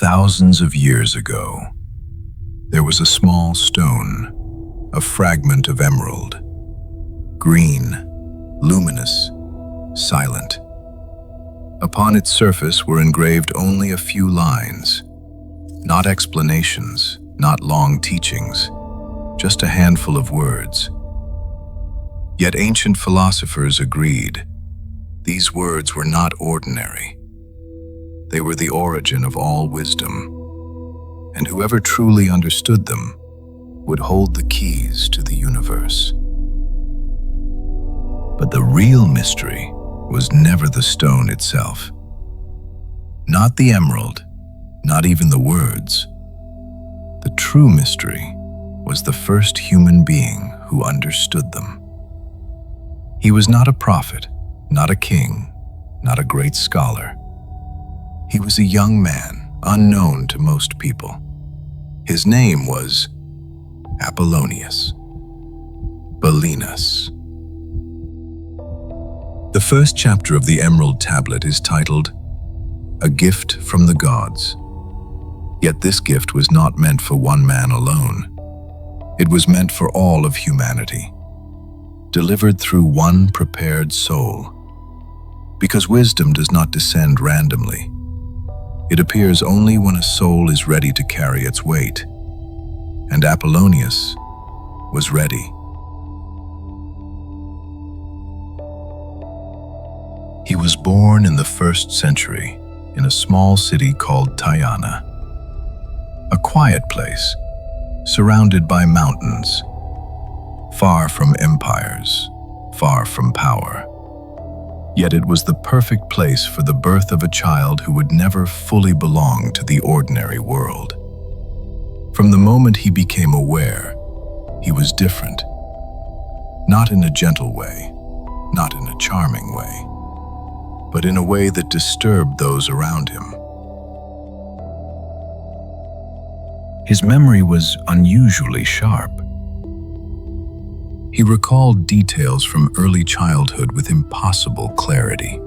Thousands of years ago, there was a small stone, a fragment of emerald, green, luminous, silent. Upon its surface were engraved only a few lines, not explanations, not long teachings, just a handful of words. Yet ancient philosophers agreed, these words were not ordinary. They were the origin of all wisdom, and whoever truly understood them would hold the keys to the universe. But the real mystery was never the stone itself. Not the emerald, not even the words. The true mystery was the first human being who understood them. He was not a prophet, not a king, not a great scholar. He was a young man, unknown to most people. His name was Apollonius. Balinas. The first chapter of the Emerald Tablet is titled, A Gift from the Gods. Yet this gift was not meant for one man alone. It was meant for all of humanity, delivered through one prepared soul. Because wisdom does not descend randomly. It appears only when a soul is ready to carry its weight. And Apollonius was ready. He was born in the 1st century in a small city called Tyana, a quiet place surrounded by mountains, far from empires, far from power. Yet it was the perfect place for the birth of a child who would never fully belong to the ordinary world. From the moment he became aware, he was different. Not in a gentle way, not in a charming way, but in a way that disturbed those around him. His memory was unusually sharp. He recalled details from early childhood with impossible clarity.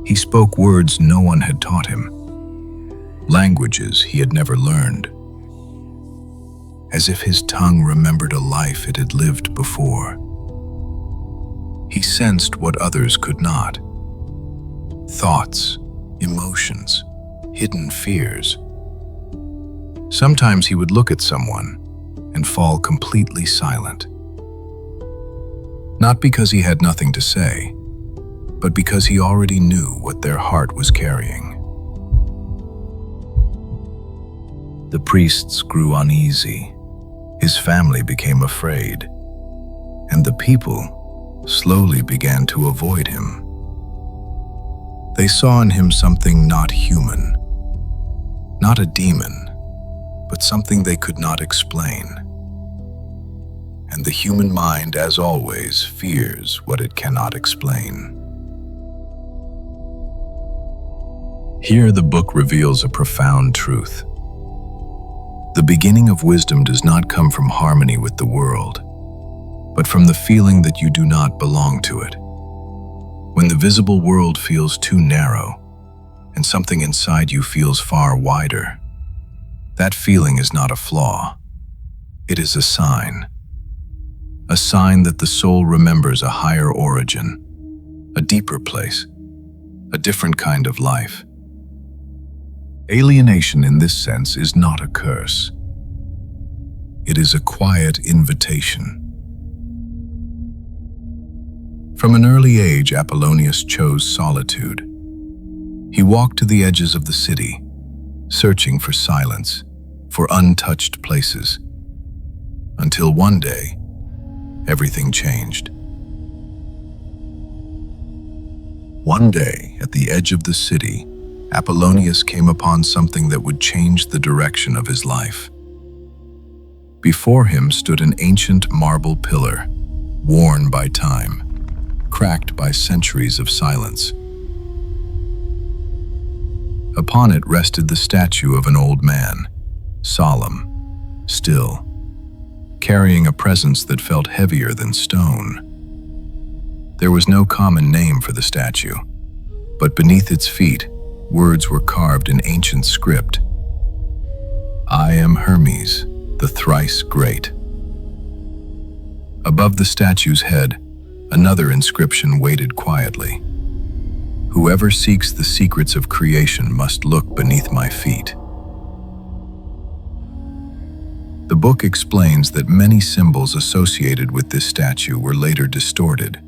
He spoke words no one had taught him, languages he had never learned, as if his tongue remembered a life it had lived before. He sensed what others could not. Thoughts, emotions, hidden fears. Sometimes he would look at someone and fall completely silent. Not because he had nothing to say, but because he already knew what their heart was carrying. The priests grew uneasy. His family became afraid, and the people slowly began to avoid him. They saw in him something not human, not a demon, but something they could not explain. And the human mind, as always, fears what it cannot explain. Here the book reveals a profound truth. The beginning of wisdom does not come from harmony with the world, but from the feeling that you do not belong to it. When the visible world feels too narrow, and something inside you feels far wider, that feeling is not a flaw. It is a sign that the soul remembers a higher origin, a deeper place, a different kind of life. Alienation in this sense is not a curse. It is a quiet invitation. From an early age, Apollonius chose solitude. He walked to the edges of the city, searching for silence, for untouched places, until one day, everything changed. One day, at the edge of the city, Apollonius came upon something that would change the direction of his life. Before him stood an ancient marble pillar, worn by time, cracked by centuries of silence. Upon it rested the statue of an old man, solemn, still, carrying a presence that felt heavier than stone. There was no common name for the statue, but beneath its feet, words were carved in ancient script. "I am Hermes, the thrice great." Above the statue's head, another inscription waited quietly. "Whoever seeks the secrets of creation must look beneath my feet." The book explains that many symbols associated with this statue were later distorted,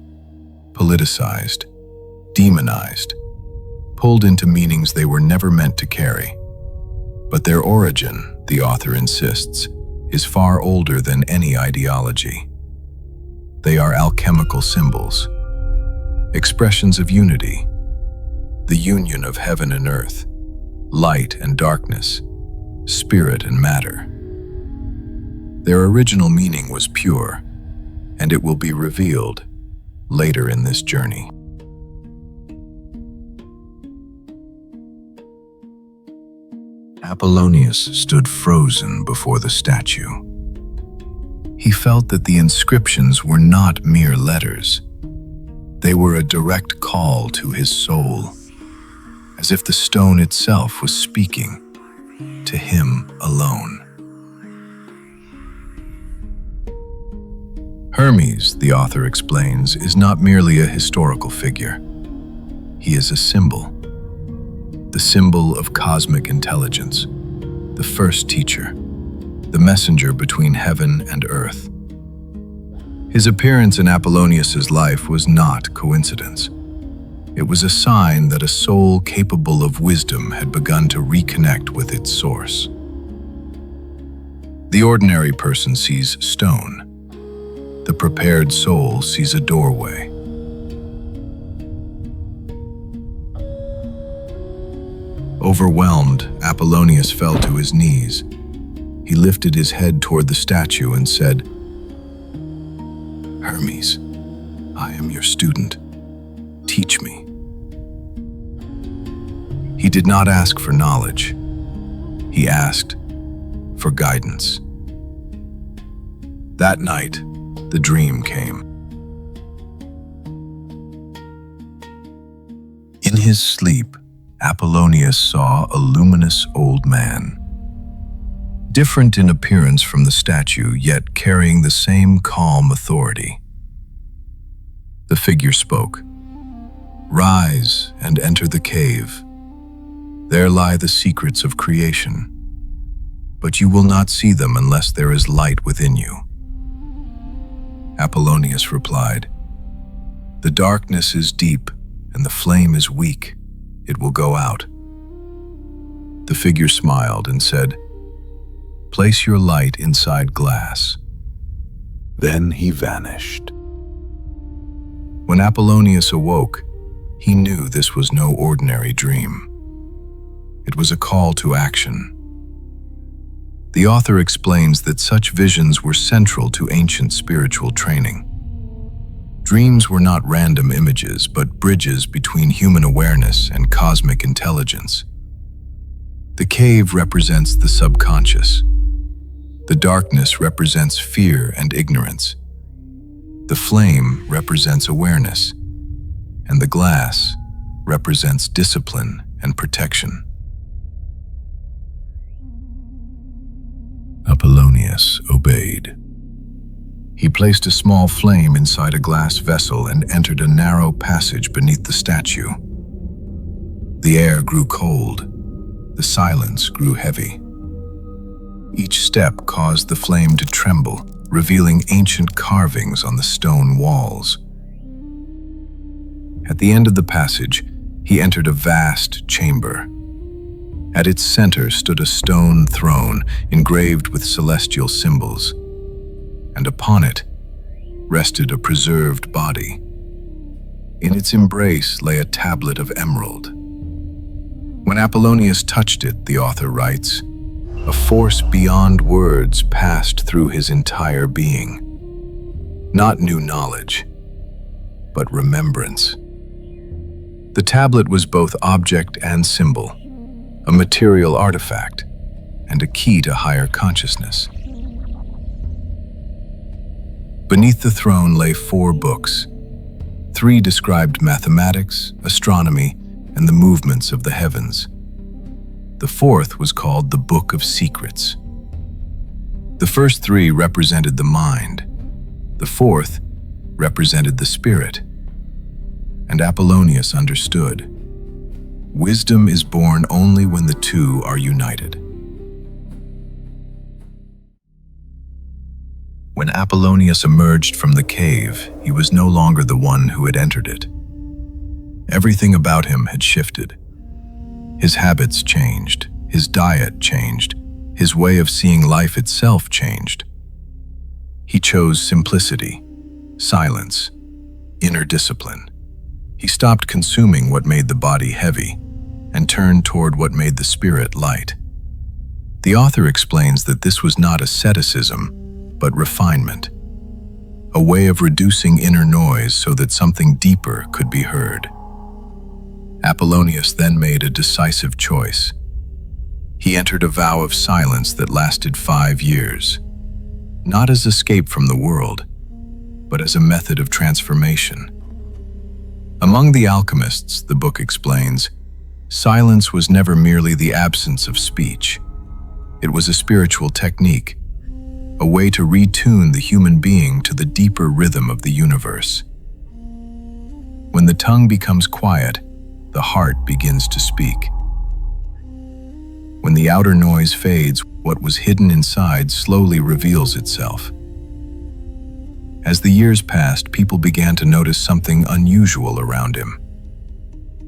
politicized, demonized, pulled into meanings they were never meant to carry. But their origin, the author insists, is far older than any ideology. They are alchemical symbols, expressions of unity, the union of heaven and earth, light and darkness, spirit and matter. Their original meaning was pure, and it will be revealed later in this journey. Apollonius stood frozen before the statue. He felt that the inscriptions were not mere letters. They were a direct call to his soul, as if the stone itself was speaking to him alone. Hermes, the author explains, is not merely a historical figure. He is a symbol, the symbol of cosmic intelligence, the first teacher, the messenger between heaven and earth. His appearance in Apollonius's life was not coincidence. It was a sign that a soul capable of wisdom had begun to reconnect with its source. The ordinary person sees stone. The prepared soul sees a doorway. Overwhelmed, Apollonius fell to his knees. He lifted his head toward the statue and said, "Hermes, I am your student. Teach me." He did not ask for knowledge. He asked for guidance. That night, the dream came. In his sleep, Apollonius saw a luminous old man, different in appearance from the statue, yet carrying the same calm authority. The figure spoke, "Rise and enter the cave. There lie the secrets of creation, but you will not see them unless there is light within you." Apollonius replied, "The darkness is deep and the flame is weak. It will go out." The figure smiled and said, "Place your light inside glass." Then he vanished. When Apollonius awoke, he knew this was no ordinary dream. It was a call to action. The author explains that such visions were central to ancient spiritual training. Dreams were not random images, but bridges between human awareness and cosmic intelligence. The cave represents the subconscious. The darkness represents fear and ignorance. The flame represents awareness, and the glass represents discipline and protection. Apollonius obeyed. He placed a small flame inside a glass vessel and entered a narrow passage beneath the statue. The air grew cold. The silence grew heavy. Each step caused the flame to tremble, revealing ancient carvings on the stone walls. At the end of the passage, he entered a vast chamber. At its center stood a stone throne engraved with celestial symbols, and upon it rested a preserved body. In its embrace lay a tablet of emerald. When Apollonius touched it, the author writes, a force beyond words passed through his entire being. Not new knowledge, but remembrance. The tablet was both object and symbol, a material artifact, and a key to higher consciousness. Beneath the throne lay 4 books. 3 described mathematics, astronomy, and the movements of the heavens. The fourth was called the Book of Secrets. The first three represented the mind. The fourth represented the spirit. And Apollonius understood. Wisdom is born only when the two are united. When Apollonius emerged from the cave, he was no longer the one who had entered it. Everything about him had shifted. His habits changed, his diet changed, his way of seeing life itself changed. He chose simplicity, silence, inner discipline. He stopped consuming what made the body heavy and turned toward what made the spirit light. The author explains that this was not asceticism, but refinement, a way of reducing inner noise so that something deeper could be heard. Apollonius then made a decisive choice. He entered a vow of silence that lasted 5 years, not as escape from the world, but as a method of transformation. Among the alchemists, the book explains, silence was never merely the absence of speech. It was a spiritual technique, a way to retune the human being to the deeper rhythm of the universe. When the tongue becomes quiet, the heart begins to speak. When the outer noise fades, what was hidden inside slowly reveals itself. As the years passed, people began to notice something unusual around him.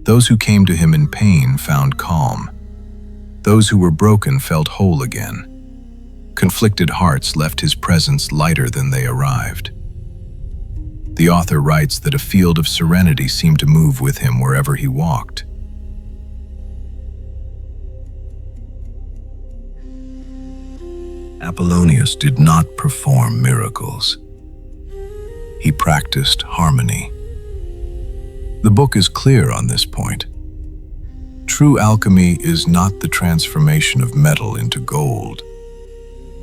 Those who came to him in pain found calm. Those who were broken felt whole again. Conflicted hearts left his presence lighter than they arrived. The author writes that a field of serenity seemed to move with him wherever he walked. Apollonius did not perform miracles. He practiced harmony. The book is clear on this point. True alchemy is not the transformation of metal into gold,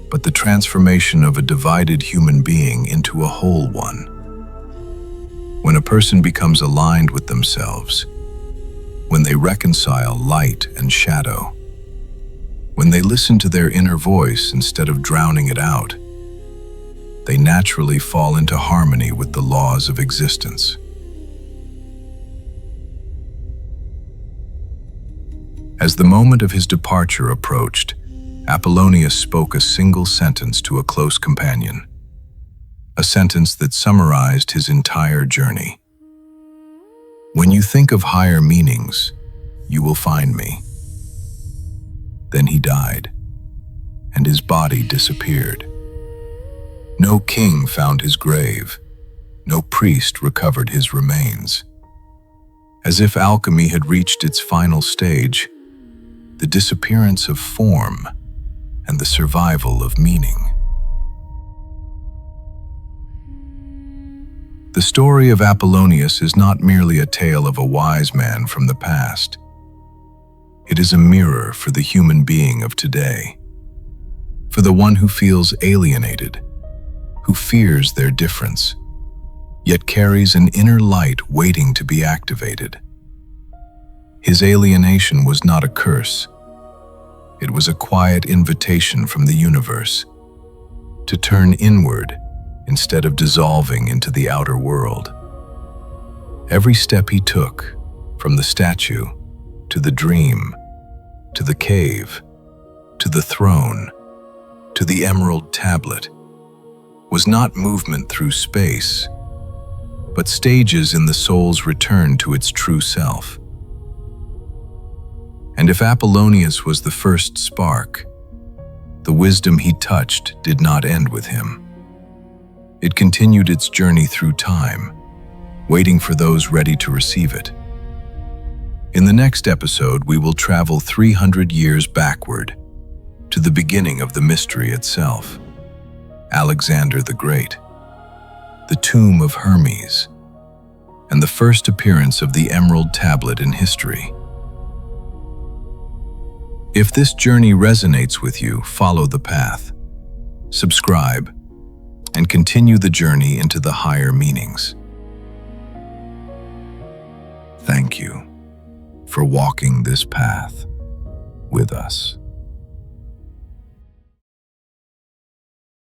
but the transformation of a divided human being into a whole one. When a person becomes aligned with themselves, when they reconcile light and shadow, when they listen to their inner voice instead of drowning it out, they naturally fall into harmony with the laws of existence. As the moment of his departure approached, Apollonius spoke a single sentence to a close companion, a sentence that summarized his entire journey. "When you think of higher meanings, you will find me." Then he died, and his body disappeared. No king found his grave, no priest recovered his remains. As if alchemy had reached its final stage, the disappearance of form and the survival of meaning. The story of Apollonius is not merely a tale of a wise man from the past. It is a mirror for the human being of today, for the one who feels alienated, who fears their difference, yet carries an inner light waiting to be activated. His alienation was not a curse. It was a quiet invitation from the universe to turn inward instead of dissolving into the outer world. Every step he took, from the statue to the dream, to the cave, to the throne, to the Emerald Tablet, was not movement through space, but stages in the soul's return to its true self. And if Apollonius was the first spark, the wisdom he touched did not end with him. It continued its journey through time, waiting for those ready to receive it. In the next episode, we will travel 300 years backward to the beginning of the mystery itself, Alexander the Great, the tomb of Hermes, and the first appearance of the Emerald Tablet in history. If this journey resonates with you, follow the path, subscribe, and continue the journey into the higher meanings. Thank you for walking this path with us.